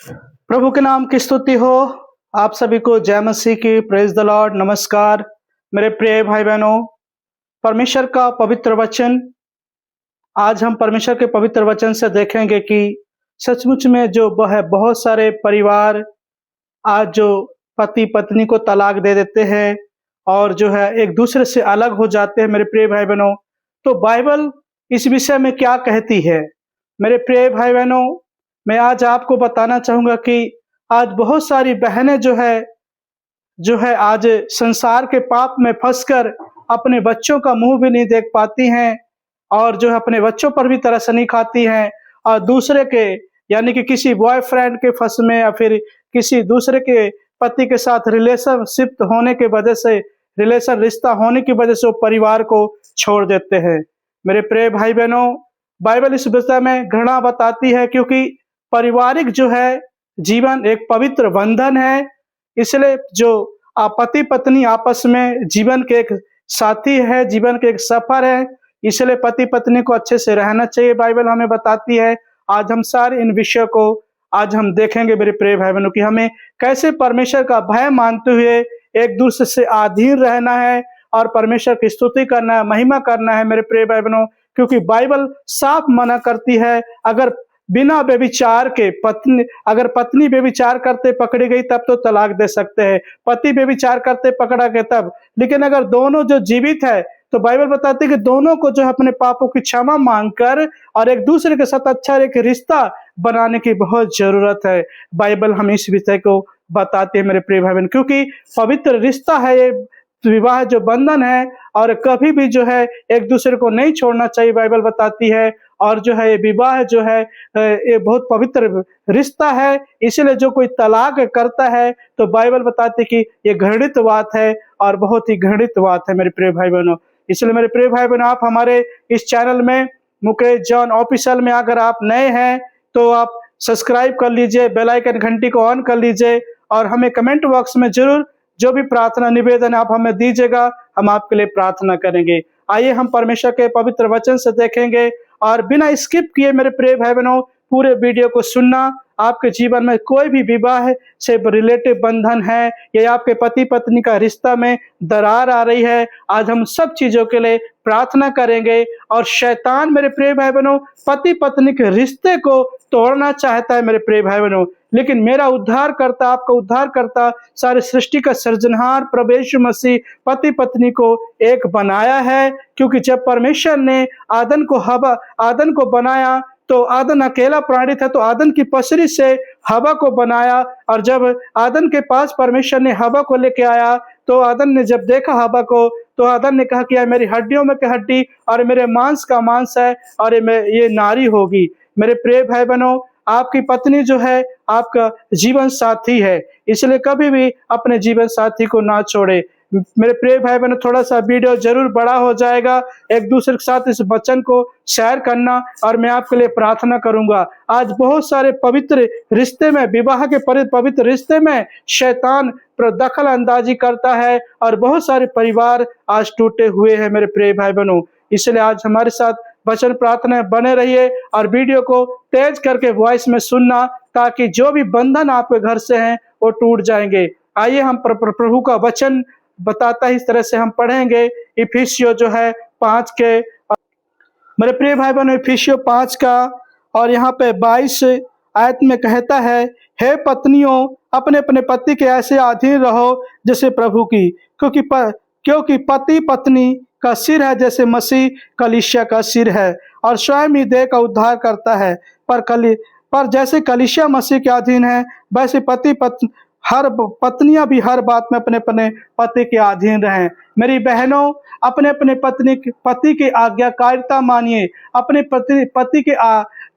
प्रभु के नाम की स्तुति हो। आप सभी को जय मसीह की। Praise the Lord. नमस्कार मेरे प्रिय भाई बहनों। परमेश्वर का पवित्र वचन, आज हम परमेश्वर के पवित्र वचन से देखेंगे कि सचमुच में जो वह बहुत सारे परिवार आज जो पति पत्नी को तलाक दे देते हैं और जो है एक दूसरे से अलग हो जाते हैं। मेरे प्रिय भाई बहनों, तो बाइबल इस विषय में क्या कहती है? मेरे प्रिय भाई बहनों, मैं आज आपको बताना चाहूंगा कि आज बहुत सारी बहनें जो है आज संसार के पाप में फंसकर अपने बच्चों का मुंह भी नहीं देख पाती हैं और जो है अपने बच्चों पर भी तरस नहीं खाती हैं और दूसरे के यानी कि किसी बॉयफ्रेंड के फंस में या फिर किसी दूसरे के पति के साथ रिलेशनशिप होने के वजह से रिश्ता होने की वजह से वो परिवार को छोड़ देते हैं। मेरे प्रिय भाई बहनों, बाइबल इस विषय में घृणा बताती है क्योंकि पारिवारिक जो है जीवन एक पवित्र बंधन है। इसलिए जो पति पत्नी आपस में जीवन के एक साथी है, जीवन के एक सफर है, इसलिए पति पत्नी को अच्छे से रहना चाहिए। बाइबल हमें बताती है। आज हम सारे इन विषयों को आज हम देखेंगे मेरे प्रिय भाई बहनों कि हमें कैसे परमेश्वर का भय मानते हुए एक दूसरे से अधीन रहना है और परमेश्वर की स्तुति करना है, महिमा करना है मेरे प्रिय भाई बहनों। क्योंकि बाइबल साफ मना करती है, अगर बिना व्यभिचार के अगर पत्नी व्यभिचार करते पकड़ी गई तब तो तलाक दे सकते हैं, पति व्यभिचार करते पकड़ा गया तब। लेकिन अगर दोनों जो जीवित है तो बाइबल बताती है कि दोनों को जो है अपने पापों की क्षमा मांगकर और एक दूसरे के साथ अच्छा एक रिश्ता बनाने की बहुत जरूरत है। बाइबल हमें इस विषय को बताती है मेरे प्रिय भाई बहन, क्योंकि पवित्र रिश्ता है ये विवाह जो बंधन है और कभी भी जो है एक दूसरे को नहीं छोड़ना चाहिए बाइबल बताती है। और जो है ये विवाह जो है ये बहुत पवित्र रिश्ता है। इसलिए जो कोई तलाक करता है तो बाइबल बताती है कि ये घृणित बात है और बहुत ही घृणित बात है मेरे प्रिय भाई बहनों। इसलिए मेरे प्रिय भाई बहनों, आप हमारे इस चैनल में मुकेश जॉन ऑफिशियल में अगर आप नए हैं तो आप सब्सक्राइब कर लीजिए, बेल आइकन घंटी को ऑन कर लीजिए और हमें कमेंट बॉक्स में जरूर जो भी प्रार्थना निवेदन आप हमें दीजिएगा, हम आपके लिए प्रार्थना करेंगे। आइए हम परमेश्वर के पवित्र वचन से देखेंगे और बिना स्किप किए मेरे प्रिय भाई बहनों पूरे वीडियो को सुनना। आपके जीवन में कोई भी विवाह से रिलेटिव बंधन है या आपके पति पत्नी का रिश्ता में दरार आ रही है, आज हम सब चीजों के लिए प्रार्थना करेंगे। और शैतान मेरे प्रिय भाई बहनों पति पत्नी के रिश्ते को तोड़ना चाहता है मेरे प्रिय भाई बहनों, लेकिन मेरा उद्धार करता, आपका उद्धार करता, सारे सृष्टि का सृजनहार प्रभु यीशु मसीह पति पत्नी को एक बनाया है। क्योंकि जब परमेश्वर ने आदन को बनाया तो आदन अकेला प्राणी था, तो आदन की पसरी से हवा को बनाया। और जब आदन के पास परमेश्वर ने हवा को लेके आया तो आदन ने जब देखा हवा को तो आदन ने कहा कि यह मेरी हड्डियों में की हड्डी और मेरे मांस का मांस है और ये नारी होगी। मेरे प्रिय भाई बहनों, आपकी पत्नी जो है आपका जीवन साथी है, इसलिए कभी भी अपने जीवन साथी को ना छोड़े। मेरे प्रिय भाई बहनों, थोड़ा सा वीडियो जरूर बड़ा हो जाएगा, एक दूसरे के साथ इस वचन को शेयर करना और मैं आपके लिए प्रार्थना करूंगा। आज बहुत सारे पवित्र रिश्ते में, विवाह के पवित्र रिश्ते में शैतान दखल अंदाजी करता है और बहुत सारे परिवार आज टूटे हुए हैं मेरे प्रिय भाई बहनों। इसलिए आज हमारे साथ वचन प्रार्थना बने रहिए और वीडियो को तेज करके वॉइस में सुनना, ताकि जो भी बंधन आपके घर से हैं वो टूट जाएंगे। आइए हम प्रभु का वचन बताता है, इस तरह से हम पढ़ेंगे। इफिसियों जो है 5 के, मेरे प्रिय भाई बहनों, इफिसियों 5 का और यहाँ पे 22 आयत में कहता है, हे पत्नियों अपने अपने पति के ऐसे अधीन रहो जैसे प्रभु की, क्योंकि पति पत्नी का सिर है जैसे मसीह कलीसिया का सिर है और स्वयं ही देह का उद्धार करता है। पर जैसे कलीसिया मसीह के अधीन है वैसे पत्नियां भी हर बात में अपने अपने पति के अधीन रहें। मेरी बहनों, अपने अपने पति की आज्ञाकारिता मानिए, अपने पति के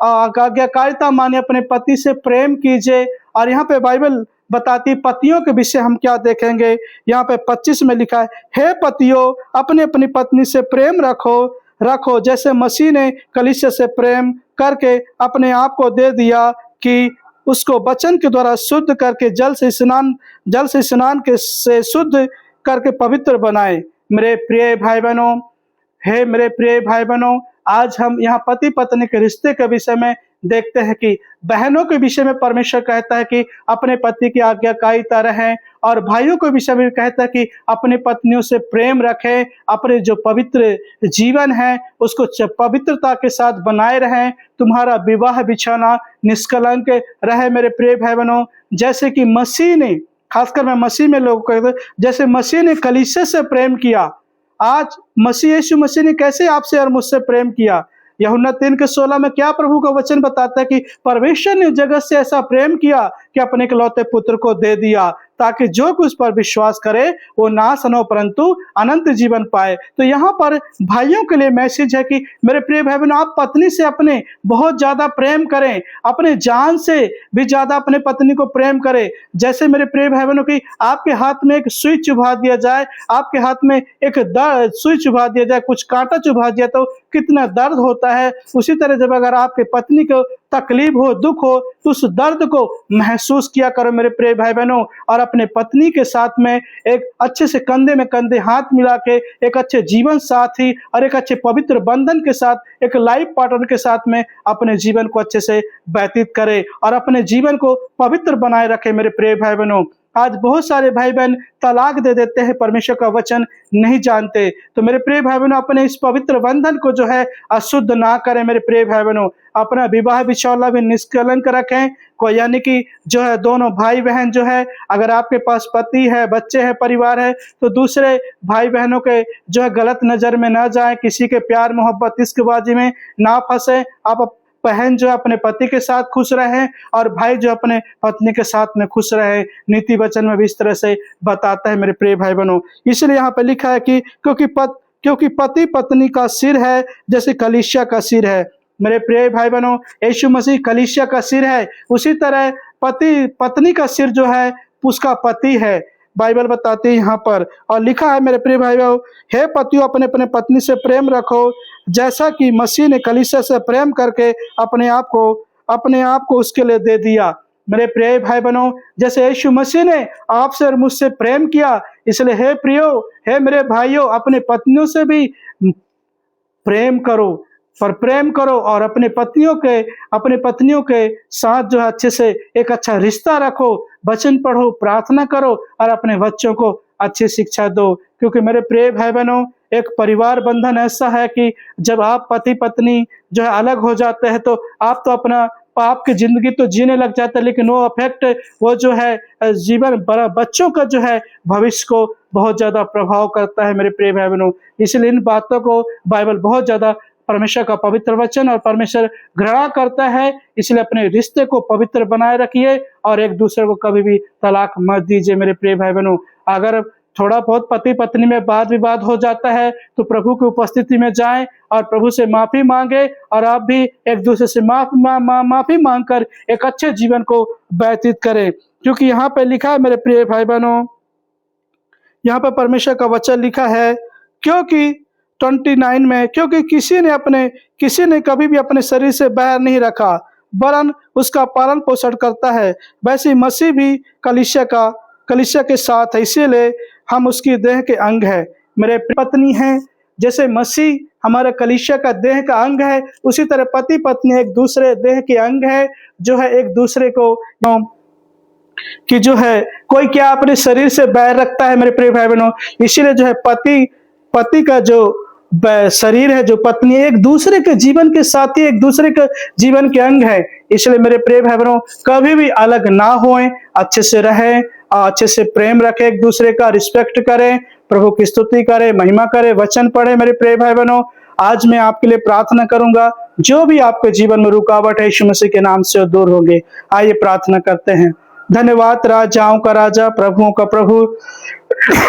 आज्ञाकारिता मानिए, अपने पति से प्रेम कीजिए। और यहाँ पे बाइबल बताती पतियों के विषय हम क्या देखेंगे। यहाँ पे 25 में लिखा है, हे पतियों अपने अपनी पत्नी से प्रेम रखो जैसे मसीह ने कलीसिया से प्रेम करके अपने आप को दे दिया कि उसको वचन के द्वारा शुद्ध करके जल से स्नान से शुद्ध करके पवित्र बनाए। मेरे प्रिय भाई बहनों, आज हम यहाँ पति पत्नी के रिश्ते के विषय में देखते हैं कि बहनों के विषय में परमेश्वर कहता है कि अपने पति की आज्ञाकारिता रहें, और भाइयों के विषय में कहता है कि अपने पत्नियों से प्रेम रखें, अपने जो पवित्र जीवन है उसको पवित्रता के साथ बनाए रहें, तुम्हारा विवाह बिछाना निष्कलंक रहे। मेरे प्रिय भाई बहनों, जैसे कि मसीह ने, खासकर मैं मसीह में लोग कहते हैं, जैसे मसीह ने कलीसिया से प्रेम किया, आज मसीह यीशु मसीह ने कैसे आपसे और मुझसे प्रेम किया। यूहन्ना 3:16 में क्या प्रभु का वचन बताता है कि परमेश्वर ने जगत से ऐसा प्रेम किया कि अपने इकलौते पुत्र को दे दिया, ताकि जो कुछ पर विश्वास करे वो नाश न हो परंतु अनंत जीवन पाए। तो यहाँ पर भाइयों के लिए मैसेज है कि मेरे प्रिय भाई बहनों, आप पत्नी से अपने बहुत ज्यादा प्रेम करें, अपने जान से भी ज्यादा अपने पत्नी को प्रेम करें। जैसे मेरे प्रिय भाई बहनों की आपके हाथ में एक सुई चुभा दिया जाए, आपके हाथ में एक सुई चुभा दिया जाए, कुछ कांटा चुभा दिया तो कितना दर्द होता है। उसी तरह जब अगर आपके पत्नी को तकलीफ हो, दुख हो, तो उस दर्द को महसूस किया करो मेरे प्रिय भाई बहनों, और अपने पत्नी के साथ में एक अच्छे से कंधे में कंधे हाथ मिला के एक अच्छे जीवन साथी और एक अच्छे पवित्र बंधन के साथ, एक लाइफ पार्टनर के साथ में अपने जीवन को अच्छे से व्यतीत करें और अपने जीवन को पवित्र बनाए रखें। मेरे प्रिय भाई बहनों, आज बहुत सारे भाई बहन तलाक दे देते हैं, परमेश्वर का वचन नहीं जानते। तो मेरे प्रिय भाई बहनों, अपने इस पवित्र बंधन को जो है अशुद्ध ना करें। मेरे प्रिय भाई बहनों, अपना विवाह बिछौला भी निष्कलंक रखें। को यानी कि जो है दोनों भाई बहन जो है, अगर आपके पास पति है, बच्चे हैं, परिवार है, तो दूसरे भाई बहनों के जो है गलत नजर में ना जाए, किसी के प्यार मोहब्बत इश्कबाजी में ना फंसे। आप बहन जो अपने पति के साथ खुश रहे और भाई जो अपने पत्नी के साथ में खुश रहे। नीति वचन में भी इस तरह से बताता है मेरे प्रिय भाई बहनों। इसलिए यहाँ पे लिखा है कि क्योंकि पति पत्नी का सिर है जैसे कलीसिया का सिर है। मेरे प्रिय भाई बहनों, यीशु मसीह कलीसिया का सिर है, उसी तरह पति पत्नी का सिर जो है उसका पति है, बाइबल बताती है यहाँ पर। और लिखा है मेरे प्रिय भाइयों, हे पतियों अपने अपने पत्नी से प्रेम रखो, जैसा कि मसीह ने कलीसिया से प्रेम करके अपने आप को उसके लिए दे दिया। मेरे प्रिय भाई बहनों, जैसे यीशु मसीह ने आपसे और मुझसे प्रेम किया, इसलिए हे प्रियो, हे मेरे भाइयों, अपने पत्नियों से भी प्रेम करो, पर प्रेम करो और अपने पत्नियों के साथ जो है अच्छे से एक अच्छा रिश्ता रखो, वचन पढ़ो, प्रार्थना करो और अपने बच्चों को अच्छी शिक्षा दो। क्योंकि मेरे प्रिय भाई बहनों, एक परिवार बंधन ऐसा है कि जब आप पति पत्नी जो है अलग हो जाते हैं तो आप तो आपकी जिंदगी तो जीने लग जाता है, लेकिन वो अफेक्ट वो जो है जीवन बच्चों का जो है भविष्य को बहुत ज्यादा प्रभाव करता है मेरे प्रिय भाई बहनों। इसलिए इन बातों को बाइबल बहुत ज्यादा, परमेश्वर का पवित्र वचन और परमेश्वर घृणा करता है। इसलिए अपने रिश्ते को पवित्र बनाए रखिए और एक दूसरे को कभी भी तलाक मत दीजिए मेरे प्रिय भाई बहनों। अगर थोड़ा बहुत पति पत्नी में वाद विवाद हो जाता है तो प्रभु की उपस्थिति में जाएं और प्रभु से माफी मांगे, और आप भी एक दूसरे से माफी मांगकर एक अच्छे जीवन को व्यतीत करें। क्योंकि यहाँ पे लिखा है मेरे प्रिय भाई बहनों, यहाँ पर परमेश्वर का वचन लिखा है, क्योंकि 29 में, क्योंकि किसी ने कभी भी अपने शरीर से बैर नहीं रखा वरन उसका पालन पोषण करता है, वैसे मसीह भी कलीसिया के साथ है, इसीलिए हम उसकी देह के अंग है। मेरे पत्नी हैं, जैसे मसीह हमारे कलीसिया का देह का अंग है, उसी तरह पति पत्नी एक दूसरे देह के अंग है, जो है एक दूसरे को कि जो है कोई क्या अपने शरीर से बैर रखता है मेरे प्रिय भाई बहनों। इसीलिए जो है पति का जो शरीर है, जो पत्नी, एक दूसरे के जीवन के साथी, एक दूसरे के जीवन के अंग है। इसलिए मेरे प्रिय भाई बहनों, कभी भी अलग ना होएं, अच्छे से रहें, अच्छे से प्रेम रखें, एक दूसरे का रिस्पेक्ट करें, प्रभु की स्तुति करें, महिमा करें, वचन पढ़ें। मेरे प्रिय भाई बहनों, आज मैं आपके लिए प्रार्थना करूंगा, जो भी आपके जीवन में रुकावट है यीशु मसीह के नाम से दूर होंगे। आइए प्रार्थना करते हैं। धन्यवाद राजाओं का राजा, प्रभुओं का प्रभु,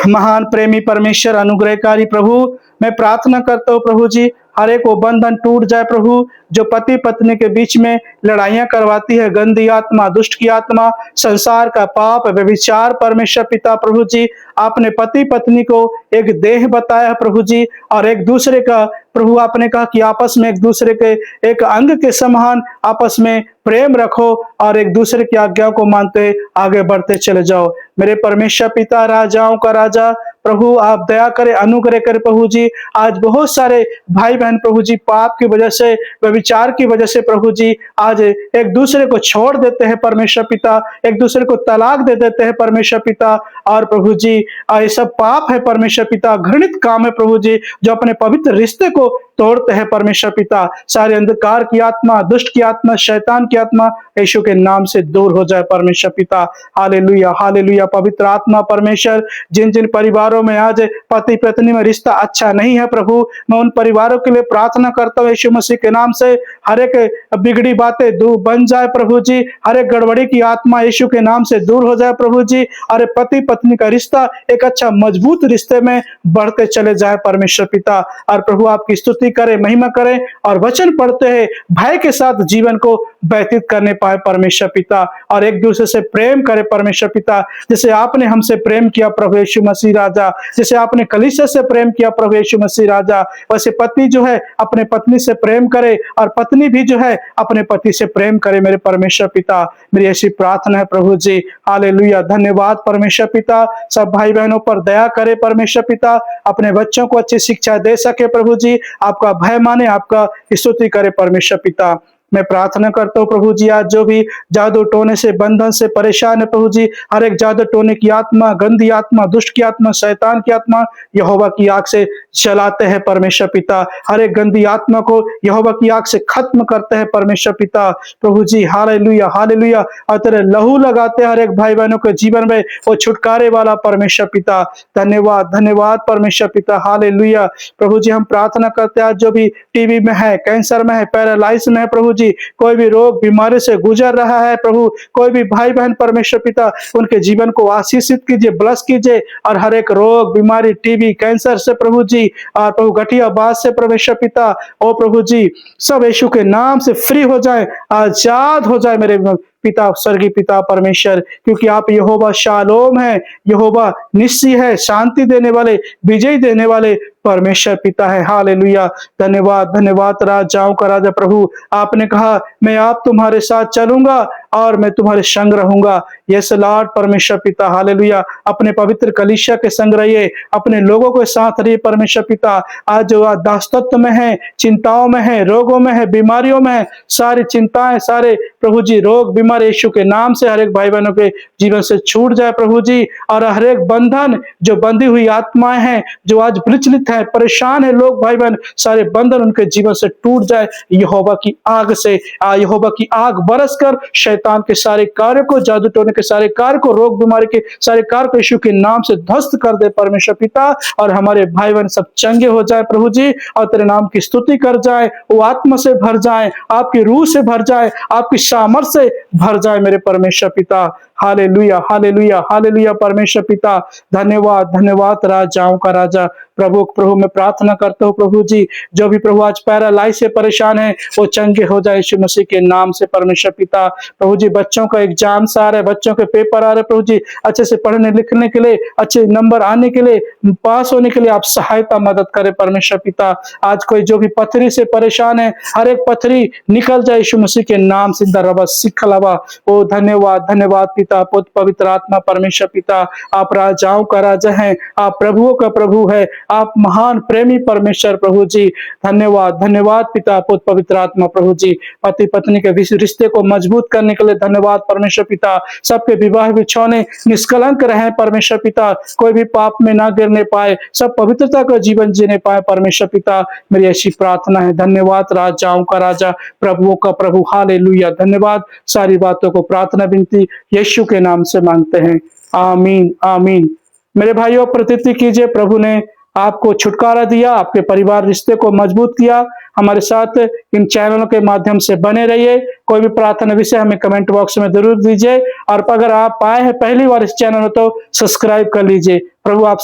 महान प्रेमी परमेश्वर, अनुग्रहकारी प्रभु, मैं प्रार्थना करता हूँ प्रभु जी, हर एक वो बंधन टूट जाए प्रभु, जो पति पत्नी के बीच में लड़ाइयां करवाती है, गंदी आत्मा, दुष्ट की आत्मा, संसार का पाप, व्यभिचार। परमेश्वर पिता प्रभु जी, आपने पति पत्नी को एक देह बताया प्रभु जी, और एक दूसरे का प्रभु आपने कहा कि आपस में एक दूसरे के एक अंग के समान आपस में प्रेम रखो और एक दूसरे की आज्ञाओं को मानते आगे बढ़ते चले जाओ। मेरे परमेश्वर पिता, राजाओं का राजा, प्रभु आप दया करें, अनुग्रह करें प्रभु जी। आज बहुत सारे भाई बहन प्रभु जी पाप की वजह से, व्यभिचार की वजह से प्रभु जी आज एक दूसरे को छोड़ देते हैं परमेश्वर पिता, एक दूसरे को तलाक दे देते हैं परमेश्वर पिता। और प्रभु जी ये सब पाप है परमेश्वर पिता, घृणित काम है प्रभु जी, जो अपने पवित्र रिश्ते को तोड़ते हैं परमेश्वर पिता। सारे अंधकार की आत्मा, दुष्ट की आत्मा, शैतान की आत्मा यीशु के नाम से दूर हो जाए परमेश्वर पिता। Hallelujah, hallelujah. पवित्र आत्मा परमेश्वर, जिन जिन परिवारों में आज पति पत्नी में रिश्ता अच्छा नहीं है प्रभु, मैं उन परिवारों के लिए प्रार्थना करता हूँ यीशु मसीह के नाम से। हर एक बिगड़ी बातें दूर बन जाए प्रभु जी, हर एक गड़बड़ी की आत्मा यीशु के नाम से दूर हो जाए प्रभु जी। और पति पत्नी का रिश्ता एक अच्छा मजबूत रिश्ते में बढ़ते चले जाए परमेश्वर पिता। और प्रभु आपकी स्तुति करें, महिमा करें और वचन पढ़ते हैं भय के साथ जीवन को व्यतीत करने पाए परमेश्वर पिता। और एक दूसरे से प्रेम करे परमेश्वर पिता, जैसे आपने हमसे प्रेम किया प्रभु यीशु मसीह राजा, जैसे आपने कलीसिया से प्रेम किया प्रभु यीशु मसीह राजा, वैसे पति जो है अपने पत्नी से प्रेम करे और पत्नी भी जो है अपने पति से प्रेम करे मेरे परमेश्वर पिता। मेरी ऐसी प्रार्थना है प्रभु जी। हालेलुया, धन्यवाद परमेश्वर पिता। सब भाई बहनों पर दया करे परमेश्वर पिता, अपने बच्चों को अच्छी शिक्षा दे सके प्रभु जी, आपका भय माने, आपका स्तुति करे परमेश्वर पिता। मैं प्रार्थना करता हूँ प्रभु जी, आज जो भी जादू टोने से, बंधन से परेशान है प्रभु जी, हर एक जादू टोने की आत्मा, गंदी आत्मा, दुष्ट की आत्मा, शैतान की आत्मा यहोवा की आग से जलाते हैं परमेश्वर पिता। हर एक गंदी आत्मा को यहोवा की आग से खत्म करते हैं परमेश्वर पिता प्रभु जी। Hallelujah, hallelujah. और तेरे लहू लगाते हर एक भाई बहनों के जीवन में वो छुटकारे वाला परमेश्वर पिता। धन्यवाद, धन्यवाद परमेश्वर पिता। हालेलुया प्रभु जी। हम प्रार्थना करते हैं आज जो भी टीबी में है, कैंसर में है, पैरालाइज में है प्रभु जी, कोई भी रोग बीमारी से गुजर रहा है प्रभु, कोई भी भाई बहन परमेश्वर पिता, उनके जीवन को आशीषित कीजिए, ब्लस कीजिए। और हर एक रोग बीमारी, टीबी, कैंसर से प्रभु जी, और प्रभु गठिया बात से परमेश्वर पिता, ओ प्रभु जी, सब यीशु के नाम से फ्री हो जाए, आजाद हो जाए मेरे पिता, स्वर्गीय पिता परमेश्वर, क्योंकि आप यहोवा शालोम है, यहोवा निस्सी है, शांति देने वाले, विजय देने वाले परमेश्वर पिता है। हालेलुया, धन्यवाद, धन्यवाद राजाओं का राजा प्रभु। आपने कहा मैं आप तुम्हारे साथ चलूंगा और मैं तुम्हारे संग रहूंगा। यस लॉर्ड परमेश्वर पिता। हालेलुया, अपने पवित्र कलीसिया के संग रहिए, अपने लोगों के साथ रहिए परमेश्वर पिता। आज जो दासत्व में है, चिंताओं में है, रोगों में है, बीमारियों में है, सारी चिंताएं, सारे प्रभु जी रोग बीमारी यीशु के नाम से हर एक भाई बहनों के जीवन से छूट जाए प्रभु जी। और हर एक बंधन, जो बंधी हुई आत्माएं हैं, जो आज विचलित है, परेशान है लोग भाई बहन, सारे बंधन उनके जीवन से टूट जाए यहोवा की आग से। यहोवा की आग बरस कर शैतान के सारे कार्य को, जादू टोने के सारे कार्य को, रोग बीमारी के सारे कार्य को यीशु के नाम से ध्वस्त कर दे परमेश्वर पिता। और हमारे भाई बहन सब चंगे हो जाए प्रभु जी, और तेरे नाम की स्तुति कर जाए, वो आत्मा से भर जाए, आपकी रूह से भर जाए, आपकी सामर्थ से भर जाए मेरे परमेश्वर पिता। हालेलुया, हालेलुया, हालेलुया परमेश्वर पिता। धन्यवाद, धन्यवाद राजाओं का राजा प्रभु। प्रभु मैं प्रार्थना करता हूँ प्रभु जी, जो भी प्रभु आज पैरालाइज से परेशान है वो चंगे हो जाए यीशु मसीह के नाम से परमेश्वर पिता। प्रभु जी बच्चों का एग्जाम आ रहा है, बच्चों के पेपर आ रहे प्रभु जी, अच्छे से पढ़ने लिखने के लिए, अच्छे नंबर आने के लिए, पास होने के लिए आप सहायता मदद करें परमेश्वर पिता। आज कोई जो भी पथरी से परेशान है, हर एक पथरी निकल जाए यीशु मसीह के नाम से। सिखलावा ओ धन्यवाद, धन्यवाद पिता, पुत्र, पवित्र आत्मा परमेश्वर पिता। आप राजाओं का राजा हैं, आप प्रभुओं का प्रभु है, आप महान प्रेमी परमेश्वर प्रभु जी। धन्यवाद, धन्यवाद पिता, पुत्र, पवित्र आत्मा प्रभु जी। पति पत्नी के रिश्ते को मजबूत करने के लिए धन्यवाद परमेश्वर पिता। सबके विवाह बिछौने निष्कलंक रहे परमेश्वर पिता, कोई भी पाप में ना गिरने पाए, सब पवित्रता का जीवन जीने पाए परमेश्वर पिता। मेरी ऐसी प्रार्थना है। धन्यवाद राजाओं का राजा, प्रभुओं का प्रभु। हालेलुया, धन्यवाद। सारी बातों को प्रार्थना विनती यीशु के नाम से मांगते हैं, आमीन, आमीन। मेरे भाइयों प्रतीति कीजिए, प्रभु ने आपको छुटकारा दिया, आपके परिवार रिश्ते को मजबूत किया। हमारे साथ इन चैनलों के माध्यम से बने रहिए। कोई भी प्रार्थना विषय हमें कमेंट बॉक्स में जरूर दीजिए, और अगर आप आए हैं पहली बार इस चैनल में तो सब्सक्राइब कर लीजिए। प्रभु आप